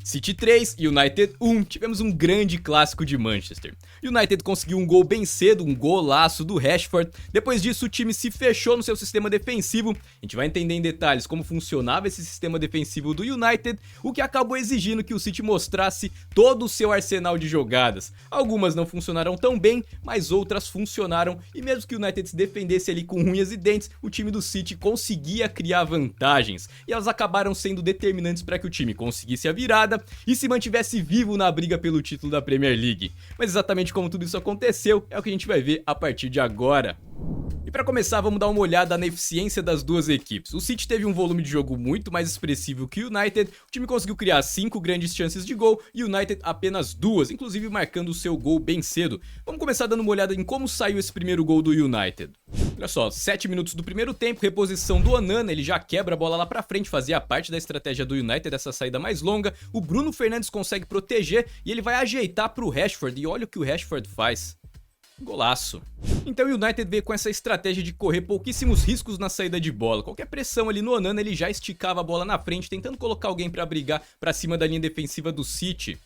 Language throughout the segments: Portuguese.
City 3 e United 1, tivemos um grande clássico de Manchester. United conseguiu um gol bem cedo, um golaço do Rashford. Depois disso o time se fechou no seu sistema defensivo. A gente vai entender em detalhes como funcionava esse sistema defensivo do United, o que acabou exigindo que o City mostrasse todo o seu arsenal de jogadas. Algumas não funcionaram tão bem, mas outras funcionaram, e mesmo que o United se defendesse ali com unhas e dentes, o time do City conseguia criar vantagens, e elas acabaram sendo determinantes para que o time conseguisse a virada e se mantivesse vivo na briga pelo título da Premier League. Mas exatamente como tudo isso aconteceu é o que a gente vai ver a partir de agora. E para começar, vamos dar uma olhada na eficiência das duas equipes. O City teve um volume de jogo muito mais expressivo que o United, o time conseguiu criar 5 grandes chances de gol e o United apenas 2, inclusive marcando o seu gol bem cedo. Vamos começar dando uma olhada em como saiu esse primeiro gol do United. Olha só, 7 minutos do primeiro tempo, reposição do Onana, ele já quebra a bola lá pra frente, fazia parte da estratégia do United, essa saída mais longa. O Bruno Fernandes consegue proteger e ele vai ajeitar pro Rashford, e olha o que o Rashford faz. Golaço. Então o United veio com essa estratégia de correr pouquíssimos riscos na saída de bola. Qualquer pressão ali no Onana, ele já esticava a bola na frente, tentando colocar alguém pra brigar pra cima da linha defensiva do City.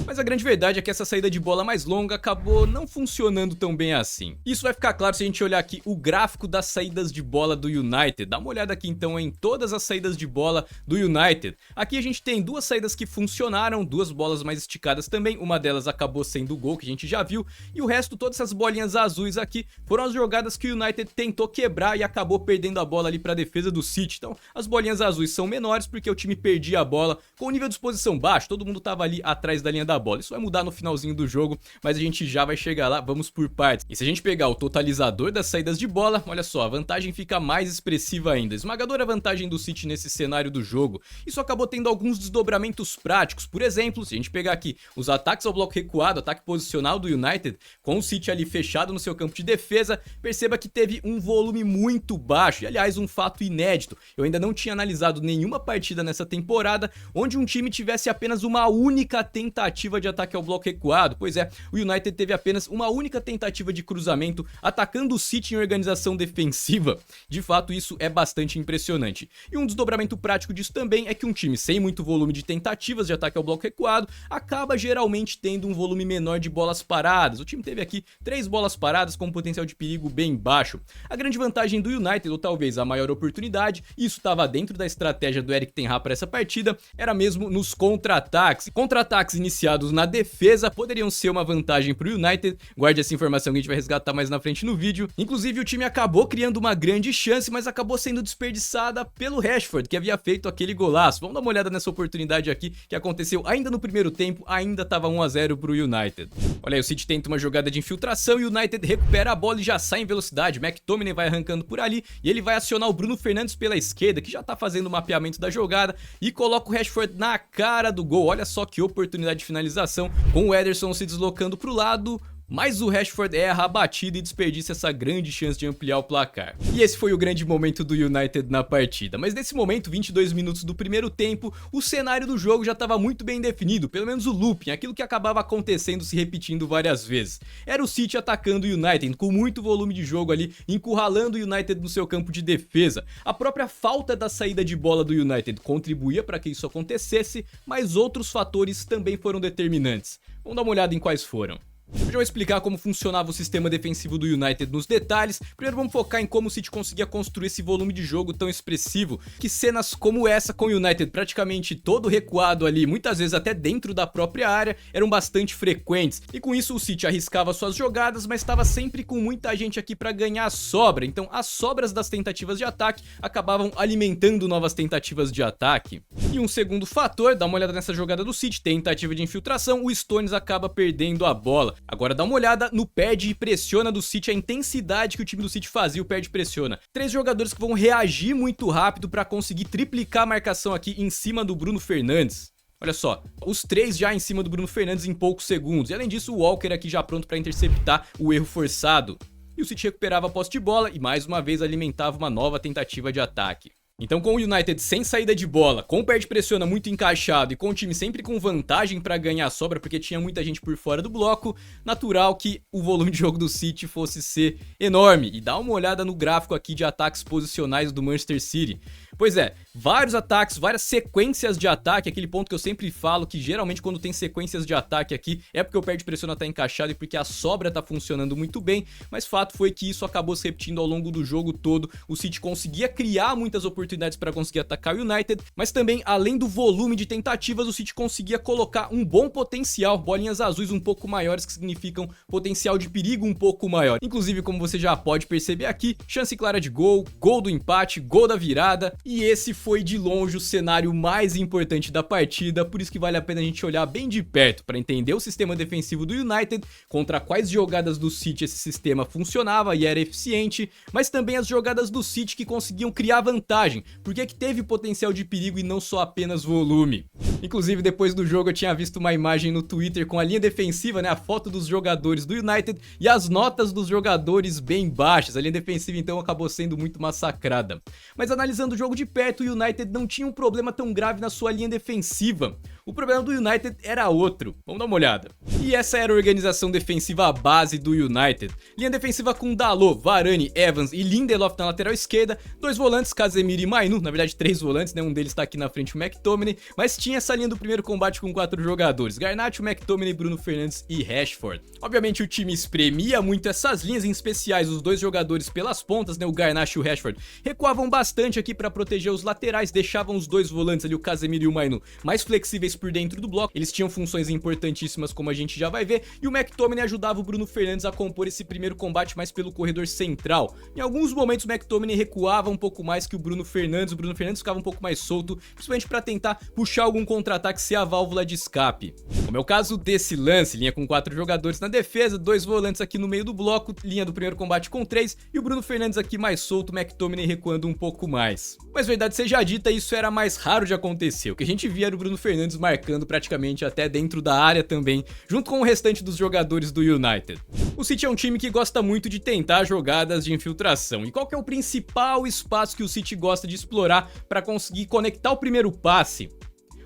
Mas a grande verdade é que essa saída de bola mais longa acabou não funcionando tão bem assim. Isso vai ficar claro se a gente olhar aqui o gráfico das saídas de bola do United. Dá uma olhada aqui então em todas as saídas de bola do United. Aqui a gente tem duas saídas que funcionaram, duas bolas mais esticadas também. Uma delas acabou sendo o gol, que a gente já viu. E o resto, todas essas bolinhas azuis aqui, foram as jogadas que o United tentou quebrar e acabou perdendo a bola ali para a defesa do City. Então as bolinhas azuis são menores porque o time perdia a bola com o nível de exposição baixo. Todo mundo estava ali atrás da linha da bola. Isso vai mudar no finalzinho do jogo, mas a gente já vai chegar lá, vamos por partes. E se a gente pegar o totalizador das saídas de bola, olha só, a vantagem fica mais expressiva ainda. Esmagadora vantagem do City nesse cenário do jogo. Isso acabou tendo alguns desdobramentos práticos. Por exemplo, se a gente pegar aqui os ataques ao bloco recuado, ataque posicional do United, com o City ali fechado no seu campo de defesa, perceba que teve um volume muito baixo. E aliás, um fato inédito. Eu ainda não tinha analisado nenhuma partida nessa temporada onde um time tivesse apenas uma única tentativa de ataque ao bloco recuado. Pois é, o United teve apenas uma única tentativa de cruzamento atacando o City em organização defensiva. De fato, isso é bastante impressionante. E um desdobramento prático disso também é que um time sem muito volume de tentativas de ataque ao bloco recuado acaba geralmente tendo um volume menor de bolas paradas. O time teve aqui 3 bolas paradas com um potencial de perigo bem baixo. A grande vantagem do United, ou talvez a maior oportunidade, e isso estava dentro da estratégia do Erik ten Hag para essa partida, era mesmo nos contra-ataques. Contra-ataques iniciados na defesa poderiam ser uma vantagem para o United. Guarde essa informação que a gente vai resgatar mais na frente no vídeo. Inclusive o time acabou criando uma grande chance, mas acabou sendo desperdiçada pelo Rashford, que havia feito aquele golaço. Vamos dar uma olhada nessa oportunidade aqui que aconteceu ainda no primeiro tempo, ainda estava 1 a 0 para o United. Olha aí, o City tenta uma jogada de infiltração e o United recupera a bola e já sai em velocidade. McTominay vai arrancando por ali e ele vai acionar o Bruno Fernandes pela esquerda, que já está fazendo o mapeamento da jogada, e coloca o Rashford na cara do gol. Olha só que oportunidade de finalização, com o Ederson se deslocando para o lado, mas o Rashford erra a batida e desperdiça essa grande chance de ampliar o placar. E esse foi o grande momento do United na partida. Mas nesse momento, 22 minutos do primeiro tempo, o cenário do jogo já estava muito bem definido, pelo menos o looping, aquilo que acabava acontecendo se repetindo várias vezes. Era o City atacando o United, com muito volume de jogo ali, encurralando o United no seu campo de defesa. A própria falta da saída de bola do United contribuía para que isso acontecesse, mas outros fatores também foram determinantes. Vamos dar uma olhada em quais foram. Eu já vou explicar como funcionava o sistema defensivo do United nos detalhes. Primeiro vamos focar em como o City conseguia construir esse volume de jogo tão expressivo, que cenas como essa com o United praticamente todo recuado ali, muitas vezes até dentro da própria área, eram bastante frequentes. E com isso o City arriscava suas jogadas, mas estava sempre com muita gente aqui para ganhar a sobra. Então as sobras das tentativas de ataque acabavam alimentando novas tentativas de ataque. E um segundo fator, dá uma olhada nessa jogada do City, tentativa de infiltração, o Stones acaba perdendo a bola. Agora dá uma olhada no perde e pressiona do City, a intensidade que o time do City fazia o perde e pressiona. 3 jogadores que vão reagir muito rápido para conseguir triplicar a marcação aqui em cima do Bruno Fernandes. Olha só, os 3 já em cima do Bruno Fernandes em poucos segundos. E além disso, o Walker aqui já pronto para interceptar o erro forçado. E o City recuperava a posse de bola e mais uma vez alimentava uma nova tentativa de ataque. Então com o United sem saída de bola, com o perde-pressiona muito encaixado e com o time sempre com vantagem para ganhar a sobra porque tinha muita gente por fora do bloco, natural que o volume de jogo do City fosse ser enorme. E dá uma olhada no gráfico aqui de ataques posicionais do Manchester City. Pois é, vários ataques, várias sequências de ataque, aquele ponto que eu sempre falo que geralmente quando tem sequências de ataque aqui é porque o perde pressiona tá encaixado e porque a sobra tá funcionando muito bem, mas fato foi que isso acabou se repetindo ao longo do jogo todo. O City conseguia criar muitas oportunidades para conseguir atacar o United, mas também além do volume de tentativas, o City conseguia colocar um bom potencial, bolinhas azuis um pouco maiores que significam potencial de perigo um pouco maior. Inclusive, como você já pode perceber aqui, chance clara de gol, gol do empate, gol da virada, e esse foi de longe o cenário mais importante da partida, por isso que vale a pena a gente olhar bem de perto para entender o sistema defensivo do United, contra quais jogadas do City esse sistema funcionava e era eficiente, mas também as jogadas do City que conseguiam criar vantagem, porque que teve potencial de perigo e não só apenas volume. Inclusive, depois do jogo eu tinha visto uma imagem no Twitter com a linha defensiva, né, a foto dos jogadores do United e as notas dos jogadores bem baixas. A linha defensiva então acabou sendo muito massacrada. Mas analisando o jogo de perto, o United não tinha um problema tão grave na sua linha defensiva. O problema do United era outro. Vamos dar uma olhada. E essa era a organização defensiva base do United. Linha defensiva com Dalot, Varane, Evans e Lindelof na lateral esquerda, dois volantes, Casemiro e Mainu, na verdade 3 volantes, né? Um deles tá aqui na frente, o McTominay, mas tinha essa linha do primeiro combate com 4 jogadores, Garnacho, McTominay, Bruno Fernandes e Rashford. Obviamente o time espremia muito essas linhas, em especiais os dois jogadores pelas pontas, né? O Garnacho e o Rashford recuavam bastante aqui para proteger os laterais, deixavam os dois volantes ali, o Casemiro e o Mainu, mais flexíveis por dentro do bloco. Eles tinham funções importantíssimas, como a gente já vai ver, e o McTominay ajudava o Bruno Fernandes a compor esse primeiro combate mais pelo corredor central. Em alguns momentos o McTominay recuava um pouco mais que o Bruno Fernandes ficava um pouco mais solto, principalmente para tentar puxar algum contra-ataque, ser a válvula de escape. Como é o caso desse lance, linha com 4 jogadores na defesa, 2 volantes aqui no meio do bloco, linha do primeiro combate com 3, e o Bruno Fernandes aqui mais solto, o McTominay recuando um pouco mais. Mas verdade seja dita, isso era mais raro de acontecer. O que a gente via era o Bruno Fernandes marcando praticamente até dentro da área também, junto com o restante dos jogadores do United. O City é um time que gosta muito de tentar jogadas de infiltração. E qual que é o principal espaço que o City gosta de explorar para conseguir conectar o primeiro passe?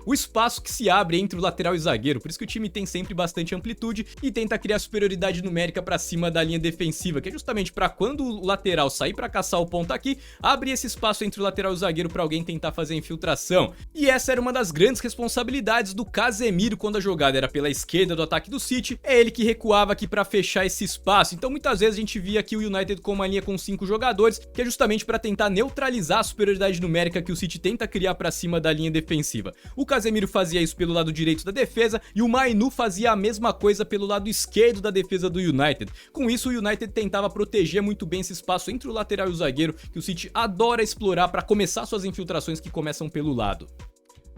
O espaço que se abre entre o lateral e o zagueiro, por isso que o time tem sempre bastante amplitude e tenta criar superioridade numérica para cima da linha defensiva, que é justamente para quando o lateral sair para caçar o ponto aqui, abrir esse espaço entre o lateral e o zagueiro para alguém tentar fazer a infiltração. E essa era uma das grandes responsabilidades do Casemiro quando a jogada era pela esquerda do ataque do City, é ele que recuava aqui para fechar esse espaço. Então muitas vezes a gente via aqui o United com uma linha com 5 jogadores, que é justamente para tentar neutralizar a superioridade numérica que o City tenta criar para cima da linha defensiva. O Casemiro fazia isso pelo lado direito da defesa e o Mainu fazia a mesma coisa pelo lado esquerdo da defesa do United. Com isso, o United tentava proteger muito bem esse espaço entre o lateral e o zagueiro, que o City adora explorar para começar suas infiltrações que começam pelo lado.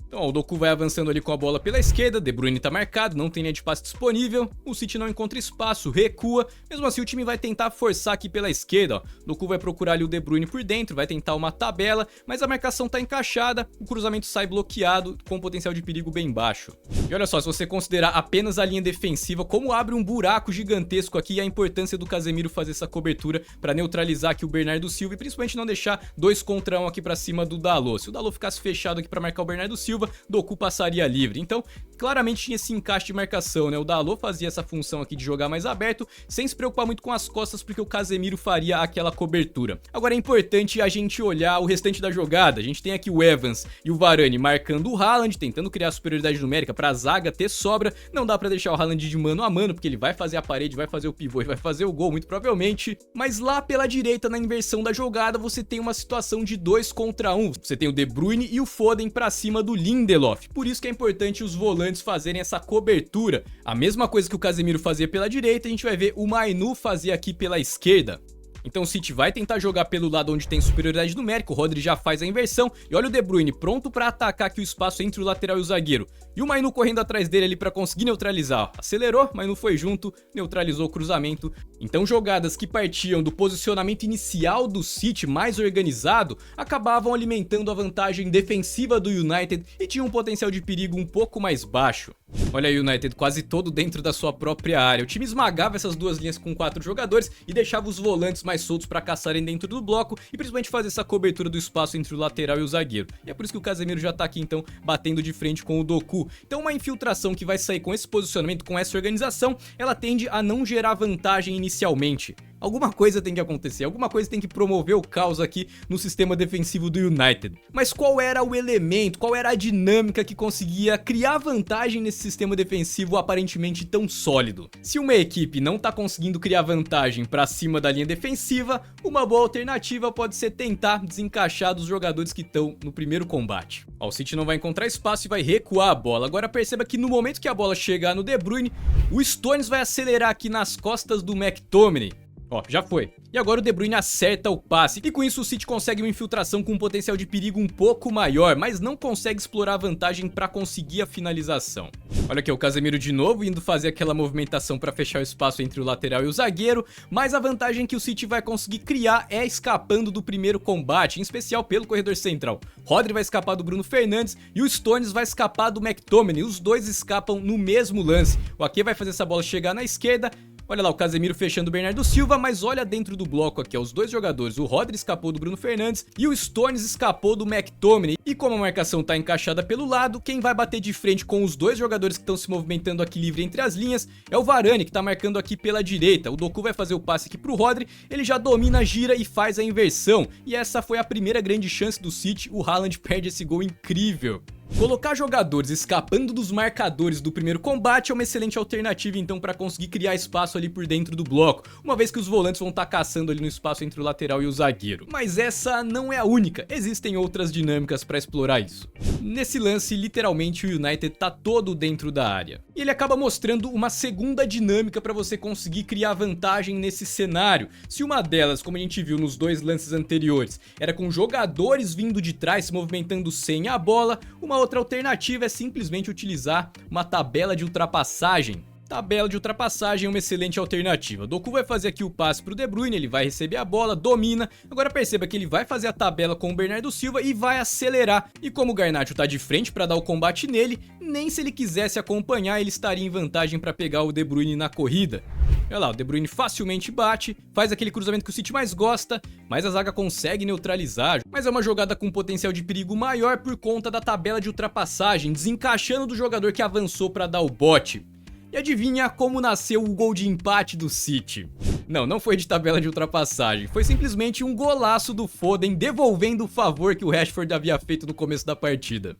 Então, ó, o Doku vai avançando ali com a bola pela esquerda, De Bruyne tá marcado, não tem linha de passe disponível, o City não encontra espaço, recua, mesmo assim o time vai tentar forçar aqui pela esquerda, ó. O Doku vai procurar ali o De Bruyne por dentro, vai tentar uma tabela, mas a marcação tá encaixada, o cruzamento sai bloqueado, com potencial de perigo bem baixo. E olha só, se você considerar apenas a linha defensiva, como abre um buraco gigantesco aqui, e a importância do Casemiro fazer essa cobertura para neutralizar aqui o Bernardo Silva e principalmente não deixar 2 contra 1 aqui para cima do Dalot. Se o Dalot ficasse fechado aqui para marcar o Bernardo Silva, Doku passaria livre. Então, claramente tinha esse encaixe de marcação, né? O Dalot fazia essa função aqui de jogar mais aberto, sem se preocupar muito com as costas, porque o Casemiro faria aquela cobertura. Agora é importante a gente olhar o restante da jogada. A gente tem aqui o Evans e o Varane marcando o Haaland, tentando criar superioridade numérica para a zaga ter sobra. Não dá para deixar o Haaland de mano a mano, porque ele vai fazer a parede, vai fazer o pivô e vai fazer o gol, muito provavelmente. Mas lá pela direita, na inversão da jogada, você tem uma situação de 2 contra 1. Você tem o De Bruyne e o Foden para cima do Lindelof. Por isso que é importante os volantes fazerem essa cobertura. A mesma coisa que o Casemiro fazia pela direita, a gente vai ver o Mainu fazer aqui pela esquerda. Então o City vai tentar jogar pelo lado onde tem superioridade numérica, o Rodri já faz a inversão, e olha o De Bruyne pronto para atacar aqui o espaço entre o lateral e o zagueiro. E o Mainu correndo atrás dele ali para conseguir neutralizar. Acelerou, Mainu foi junto, neutralizou o cruzamento. Então jogadas que partiam do posicionamento inicial do City mais organizado, acabavam alimentando a vantagem defensiva do United e tinham um potencial de perigo um pouco mais baixo. Olha aí o United quase todo dentro da sua própria área. O time esmagava essas duas linhas com 4 jogadores e deixava os volantes mais soltos para caçarem dentro do bloco e principalmente fazer essa cobertura do espaço entre o lateral e o zagueiro. E é por isso que o Casemiro já tá aqui então batendo de frente com o Doku. Então uma infiltração que vai sair com esse posicionamento, com essa organização, ela tende a não gerar vantagem inicialmente. Alguma coisa tem que acontecer, alguma coisa tem que promover o caos aqui no sistema defensivo do United. Mas qual era o elemento, qual era a dinâmica que conseguia criar vantagem nesse sistema defensivo aparentemente tão sólido? Se uma equipe não tá conseguindo criar vantagem pra cima da linha defensiva, uma boa alternativa pode ser tentar desencaixar dos jogadores que estão no primeiro combate. Ó, o City não vai encontrar espaço e vai recuar a bola. Agora perceba que no momento que a bola chegar no De Bruyne, o Stones vai acelerar aqui nas costas do McTominay. Ó, já foi. E agora o De Bruyne acerta o passe. E com isso o City consegue uma infiltração com um potencial de perigo um pouco maior, mas não consegue explorar a vantagem para conseguir a finalização. Olha aqui, o Casemiro de novo indo fazer aquela movimentação para fechar o espaço entre o lateral e o zagueiro, mas a vantagem que o City vai conseguir criar é escapando do primeiro combate, em especial pelo corredor central. Rodri vai escapar do Bruno Fernandes e o Stones vai escapar do McTominay. Os dois escapam no mesmo lance. O Ake vai fazer essa bola chegar na esquerda. Olha lá o Casemiro fechando o Bernardo Silva, mas olha dentro do bloco aqui, ó, os dois jogadores, o Rodri escapou do Bruno Fernandes e o Stones escapou do McTominay. E como a marcação tá encaixada pelo lado, quem vai bater de frente com os dois jogadores que estão se movimentando aqui livre entre as linhas é o Varane, que tá marcando aqui pela direita. O Doku vai fazer o passe aqui pro Rodri, ele já domina, gira e faz a inversão. E essa foi a primeira grande chance do City, o Haaland perde esse gol incrível. Colocar jogadores escapando dos marcadores do primeiro combate é uma excelente alternativa então para conseguir criar espaço ali por dentro do bloco, uma vez que os volantes vão estar caçando ali no espaço entre o lateral e o zagueiro. Mas essa não é a única, existem outras dinâmicas para explorar isso. Nesse lance, literalmente o United tá todo dentro da área. E ele acaba mostrando uma segunda dinâmica para você conseguir criar vantagem nesse cenário. Se uma delas, como a gente viu nos dois lances anteriores, era com jogadores vindo de trás se movimentando sem a bola, uma outra alternativa é simplesmente utilizar uma tabela de ultrapassagem. Tabela de ultrapassagem é uma excelente alternativa. Doku vai fazer aqui o passe pro De Bruyne, ele vai receber a bola, domina. Agora perceba que ele vai fazer a tabela com o Bernardo Silva e vai acelerar. E como o Garnacho tá de frente para dar o combate nele, nem se ele quisesse acompanhar ele estaria em vantagem para pegar o De Bruyne na corrida. Olha lá, o De Bruyne facilmente bate, faz aquele cruzamento que o City mais gosta, mas a zaga consegue neutralizar. Mas é uma jogada com potencial de perigo maior por conta da tabela de ultrapassagem, desencaixando do jogador que avançou para dar o bote. E adivinha como nasceu o gol de empate do City? Não foi de tabela de ultrapassagem, foi simplesmente um golaço do Foden devolvendo o favor que o Rashford havia feito no começo da partida.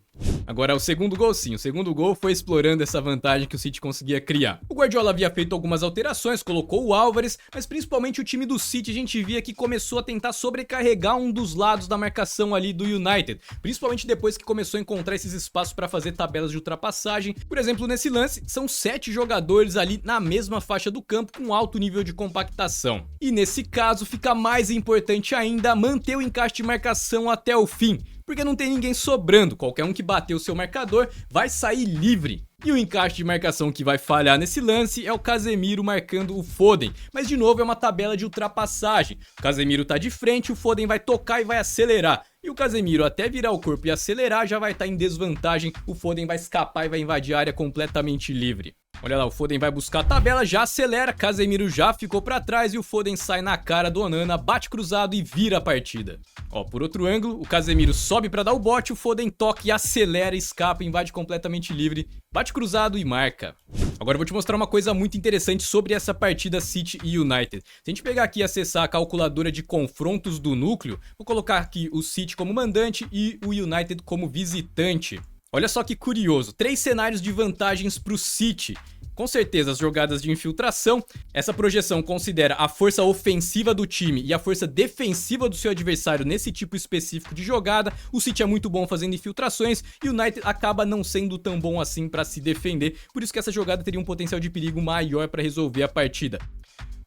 Agora o segundo gol sim, o segundo gol foi explorando essa vantagem que o City conseguia criar. O Guardiola havia feito algumas alterações, colocou o Álvares, mas principalmente o time do City a gente via que começou a tentar sobrecarregar um dos lados da marcação ali do United, principalmente depois que começou a encontrar esses espaços para fazer tabelas de ultrapassagem. Por exemplo, nesse lance, são 7 jogadores ali na mesma faixa do campo com alto nível de compactação. E nesse caso fica mais importante ainda manter o encaixe de marcação até o fim, porque não tem ninguém sobrando, qualquer um que bater o seu marcador vai sair livre. E o encaixe de marcação que vai falhar nesse lance é o Casemiro marcando o Foden, mas de novo é uma tabela de ultrapassagem. O Casemiro tá de frente, o Foden vai tocar e vai acelerar. E o Casemiro até virar o corpo e acelerar já vai estar em desvantagem, o Foden vai escapar e vai invadir a área completamente livre. Olha lá, o Foden vai buscar a tabela, já acelera, Casemiro já ficou pra trás e o Foden sai na cara do Onana, bate cruzado e vira a partida. Ó, por outro ângulo, o Casemiro sobe pra dar o bote, o Foden toca e acelera, escapa, invade completamente livre, bate cruzado e marca. Agora eu vou te mostrar uma coisa muito interessante sobre essa partida City e United. Se a gente pegar aqui e acessar a calculadora de confrontos do núcleo, vou colocar aqui o City como mandante e o United como visitante. Olha só que curioso, 3 cenários de vantagens para o City. Com certeza as jogadas de infiltração, essa projeção considera a força ofensiva do time e a força defensiva do seu adversário nesse tipo específico de jogada. O City é muito bom fazendo infiltrações e o United acaba não sendo tão bom assim para se defender, por isso que essa jogada teria um potencial de perigo maior para resolver a partida.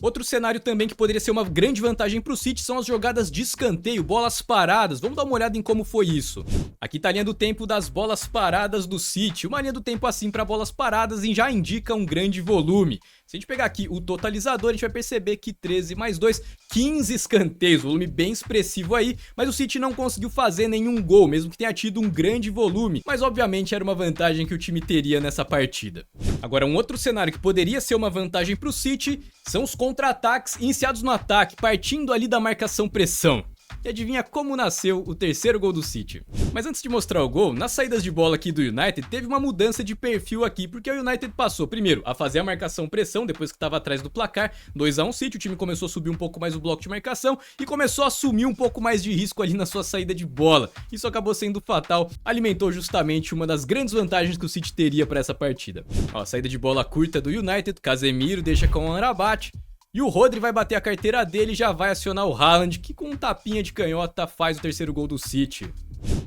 Outro cenário também que poderia ser uma grande vantagem para o City são as jogadas de escanteio, bolas paradas. Vamos dar uma olhada em como foi isso. Aqui tá a linha do tempo das bolas paradas do City. Uma linha do tempo assim para bolas paradas e já indica um grande volume. Se a gente pegar aqui o totalizador, a gente vai perceber que 13 mais 2, 15 escanteios, volume bem expressivo aí, mas o City não conseguiu fazer nenhum gol, mesmo que tenha tido um grande volume, mas obviamente era uma vantagem que o time teria nessa partida. Agora, um outro cenário que poderia ser uma vantagem para o City são os contra-ataques iniciados no ataque, partindo ali da marcação-pressão. E adivinha como nasceu o terceiro gol do City? Mas antes de mostrar o gol, nas saídas de bola aqui do United teve uma mudança de perfil aqui, porque o United passou primeiro a fazer a marcação-pressão depois que estava atrás do placar, 2-1 City, o time começou a subir um pouco mais o bloco de marcação e começou a assumir um pouco mais de risco ali na sua saída de bola. Isso acabou sendo fatal, alimentou justamente uma das grandes vantagens que o City teria para essa partida. Ó, saída de bola curta do United, Casemiro deixa com o Amrabat. E o Rodri vai bater a carteira dele e já vai acionar o Haaland, que com um tapinha de canhota faz o terceiro gol do City.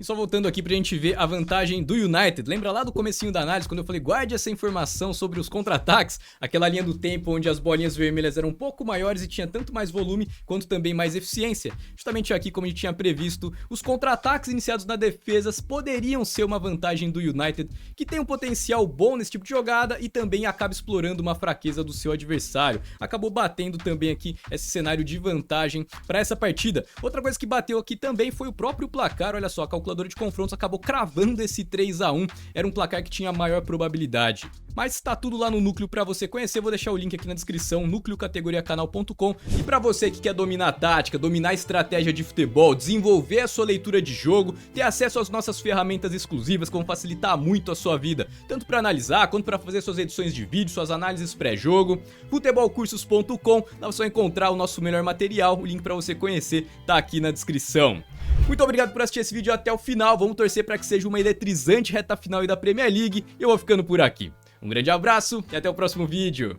E só voltando aqui pra gente ver a vantagem do United, lembra lá do comecinho da análise quando eu falei guarde essa informação sobre os contra-ataques, aquela linha do tempo onde as bolinhas vermelhas eram um pouco maiores e tinha tanto mais volume quanto também mais eficiência. Justamente aqui, como a gente tinha previsto, os contra-ataques iniciados na defesa poderiam ser uma vantagem do United, que tem um potencial bom nesse tipo de jogada e também acaba explorando uma fraqueza do seu adversário. Acabou batendo também aqui esse cenário de vantagem para essa partida. Outra coisa que bateu aqui também foi o próprio placar, olha só, a calculadora de confrontos acabou cravando esse 3-1, era um placar que tinha maior probabilidade. Mas tá tudo lá no núcleo para você conhecer, vou deixar o link aqui na descrição, núcleocategoriacanal.com. E para você que quer dominar a tática, dominar a estratégia de futebol, desenvolver a sua leitura de jogo, ter acesso às nossas ferramentas exclusivas que vão facilitar muito a sua vida, tanto para analisar quanto para fazer suas edições de vídeo, suas análises pré-jogo, futebolcursos.com, lá você vai encontrar o nosso melhor material, o link para você conhecer tá aqui na descrição. Muito obrigado por assistir esse vídeo até o final, vamos torcer para que seja uma eletrizante reta final aí da Premier League e eu vou ficando por aqui. Um grande abraço e até o próximo vídeo.